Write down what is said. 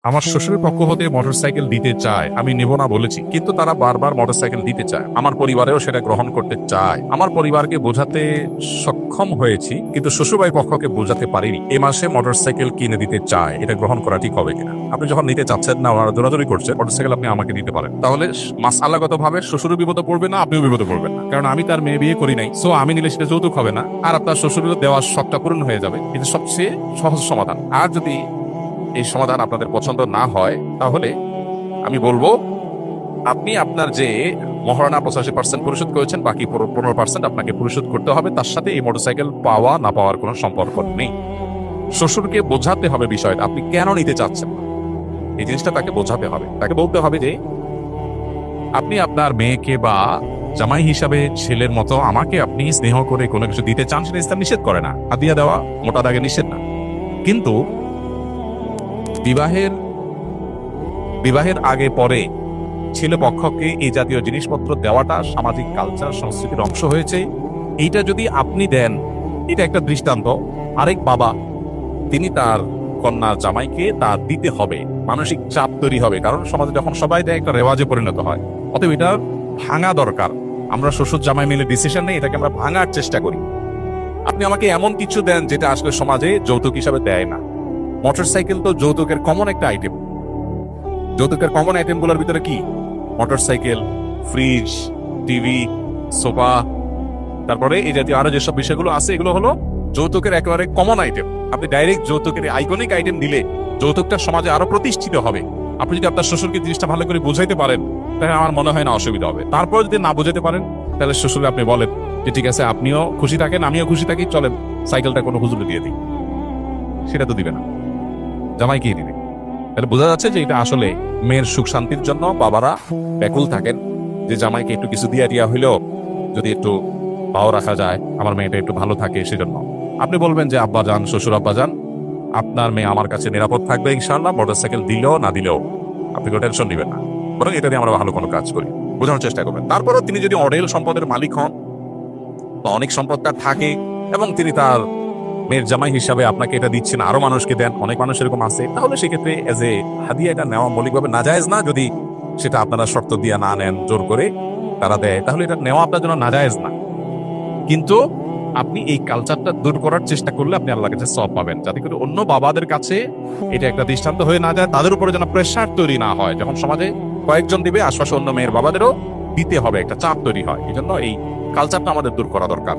আমার শ্বশুরের পক্ষ হতে মোটরসাইকেল দিতে চায়, আমি নেব না বলেছি, কিন্তু তারা বারবার মোটরসাইকেল দিতে চায়। আমার পরিবারেও সেটা গ্রহণ করতে চায়। আমার পরিবারকে বোঝাতে সক্ষম হয়েছি, কিন্তু শ্বশুরবাড়ির পক্ষকে বোঝাতে পারিনি। এ মাসে মোটরসাইকেল কিনে দিতে চায়, এটা গ্রহণ করা ঠিক হবে কিনা? আপনি যখন নিতে চাচ্ছেন না, ওনারা দৌড়াদৌড়ি করছে, মোটরসাইকেল আপনি আমাকে দিতে পারেন, তাহলে মাসআলাগত ভাবে শ্বশুরও বিপদে পড়বে না, আপনিও বিপদে পড়বেন না, কারণ আমি তার মেয়ে বিয়ে করি নাই। সো আমি নিলে সেটা যৌতুক হবে না, আর আপনার শ্বশুরের দেওয়ার শখটা পূরণ হয়ে যাবে। কিন্তু সবচেয়ে সহজ সমাধান। আর যদি এই সমাধান আপনাদের পছন্দ না হয়, তাহলে আমি বলবো আপনি আপনার যে মহারণা 85% পরিশোধ করেছেন, বাকি 15% আপনাকে পরিশোধ করতে হবে। তার সাথে এই মোটরসাইকেল পাওয়া না পাওয়ার কোনো সম্পর্ক নেই। শ্বশুরকে বোঝাতে হবে বিষয়টা, আপনি কেন নিতে চাচ্ছেন, এই জিনিসটা তাকে বোঝাতে হবে। তাকে বলতে হবে যে আপনি আপনার মেয়েকে বা জামাই হিসাবে ছেলের মতো আমাকে আপনি স্নেহ করে কোনো কিছু দিতে চান, সেটা ইসলাম নিষেধ করে না। হাদিয়া দেওয়া মোটা দাগে নিষেধ না, কিন্তু বিবাহের আগে পরে ছেলে পক্ষকে এই জাতীয় জিনিসপত্র দেওয়াটা সামাজিক কালচার সংস্কৃতির অংশ হয়েছে। এইটা যদি আপনি দেন, এটা একটা দৃষ্টান্ত। আরেক বাবা তিনি তার কন্যার জামাইকে তা দিতে হবে, মানসিক চাপ তৈরি হবে, কারণ সমাজে যখন সবাই দেয় একটা রেওয়াজে পরিণত হয়। অতএব এটা ভাঙা দরকার। আমরা শ্বশুর জামাই মিলে ডিসিশন নেই, এটাকে আমরা ভাঙার চেষ্টা করি। আপনি আমাকে এমন কিছু দেন যেটা আসলে সমাজে যৌতুক হিসাবে দেয় না। মোটরসাইকেল তো যৌতুকের কমন একটা আইটেম। যৌতুকের কমন আইটেম গুলোর ভিতরে কি? মোটরসাইকেল, ফ্রিজ, টিভি, সোফা, তারপরে এই জাতীয় আরো যেসব বিষয়গুলো আছে, এগুলো হলো যৌতুকের একেবারে কমন আইটেম। আপনি ডাইরেক্ট যৌতুকের আইকনিক আইটেম দিলে যৌতুকটা সমাজে আরো প্রতিষ্ঠিত হবে। আপনি যদি আপনার শ্বশুরকে জিনিসটা ভালো করে বুঝাইতে পারেন, তাহলে আমার মনে হয় না অসুবিধা হবে। তারপর যদি না বুঝাতে পারেন, তাহলে শ্বশুরকে আপনি বলেন যে ঠিক আছে, আপনিও খুশি থাকেন, আমিও খুশি থাকি, চলেন সাইকেলটা কোনো হুজুরে দিয়ে দিই। সেটা তো দিবে না, জামাইকেই দিবে। তাহলে বোঝা যাচ্ছে যে এটা আসলে মেয়ের সুখ শান্তির জন্য বাবারা ব্যাকুল থাকেন, যে জামাইকে একটু কিছু দিয়া টিয়া হইলেও যদি একটু পাও রাখা যায়, আমার মেয়েটা একটু ভালো থাকে। সেজন্য আপনি বলবেন যে আব্বা যান, শ্বশুর আব্বা যান, আপনার মেয়ে আমার কাছে নিরাপদ থাকবে ইনশাআল্লাহ, মোটরসাইকেল দিলেও না দিলেও আপনি কোনো টেনশন নেবেন না, বরং এটা দিয়ে আমরা ভালো কোনো কাজ করি, বোঝানোর চেষ্টা করবেন। তারপরও তিনি যদি অঢেল সম্পদের মালিক হন বা অনেক সম্পদ তার থাকে, এবং তিনি তার মেয়ের জামাই হিসাবে আপনাকে এটা দিচ্ছেন, আরো মানুষকে দেন, অনেক মানুষ এরকম আছে, তাহলে সেক্ষেত্রে এজ এ হাদিয়া এটা নেওয়া মৌলিকভাবে নাজায়েজ না। যদি সেটা আপনারা শর্ত দিয়ে না নেন, জোর করে তারা দেয়, তাহলে এটা নেওয়া আপনার জন্য নাজায়েজ না। কিন্তু আপনি এই কালচারটা দূর করার চেষ্টা করলে আপনি আল্লাহর কাছে সওয়াব পাবেন, যাতে করে অন্য বাবাদের কাছে এটা একটা দৃষ্টান্ত হয়ে না যায়, তাদের উপরে যেন প্রেসার তৈরি না হয়। যখন সমাজে কয়েকজন দিবে, আশপাশে অন্য মেয়ের বাবাদেরও দিতে হবে, একটা চাপ তৈরি হয়। এই জন্য এই কালচারটা আমাদের দূর করা দরকার।